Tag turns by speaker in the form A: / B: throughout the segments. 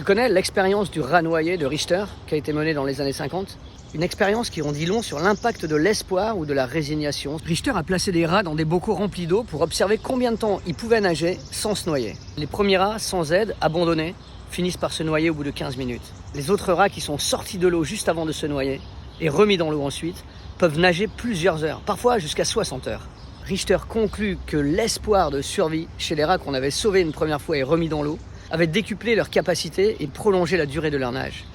A: Tu connais l'expérience du rat noyé de Richter qui a été menée dans les années 50 ? Une expérience qui en dit long sur l'impact de l'espoir ou de la résignation. Richter a placé des rats dans des bocaux remplis d'eau pour observer combien de temps ils pouvaient nager sans se noyer. Les premiers rats, sans aide, abandonnés, finissent par se noyer au bout de 15 minutes. Les autres rats qui sont sortis de l'eau juste avant de se noyer et remis dans l'eau ensuite, peuvent nager plusieurs heures, parfois jusqu'à 60 heures. Richter conclut que l'espoir de survie chez les rats qu'on avait sauvés une première fois et remis dans l'eau avait décuplé leur capacité et prolongé la durée de leur nage.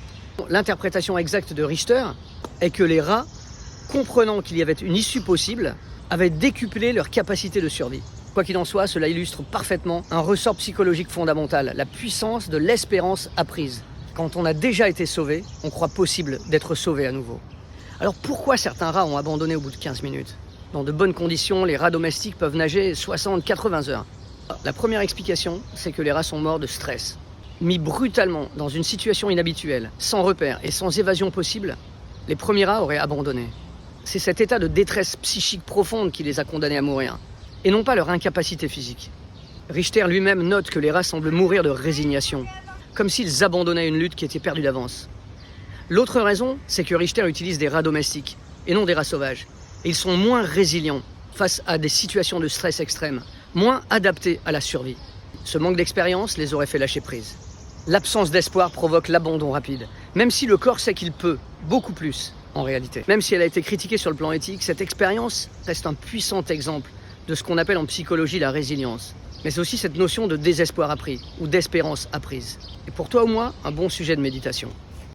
A: L'interprétation exacte de Richter est que les rats, comprenant qu'il y avait une issue possible, avaient décuplé leur capacité de survie. Quoi qu'il en soit, cela illustre parfaitement un ressort psychologique fondamental, la puissance de l'espérance apprise. Quand on a déjà été sauvé, on croit possible d'être sauvé à nouveau. Alors pourquoi certains rats ont abandonné au bout de 15 minutes ? Dans de bonnes conditions, les rats domestiques peuvent nager 60-80 heures. La première explication, c'est que les rats sont morts de stress. Mis brutalement dans une situation inhabituelle, sans repère et sans évasion possible, les premiers rats auraient abandonné. C'est cet état de détresse psychique profonde qui les a condamnés à mourir, et non pas leur incapacité physique. Richter lui-même note que les rats semblent mourir de résignation, comme s'ils abandonnaient une lutte qui était perdue d'avance. L'autre raison, c'est que Richter utilise des rats domestiques, et non des rats sauvages. Et ils sont moins résilients face à des situations de stress extrême, moins adaptés à la survie. Ce manque d'expérience les aurait fait lâcher prise. L'absence d'espoir provoque l'abandon rapide, même si le corps sait qu'il peut, beaucoup plus en réalité. Même si elle a été critiquée sur le plan éthique, cette expérience reste un puissant exemple de ce qu'on appelle en psychologie la résilience. Mais c'est aussi cette notion de désespoir appris ou d'espérance apprise. Et pour toi ou moi, un bon sujet de méditation.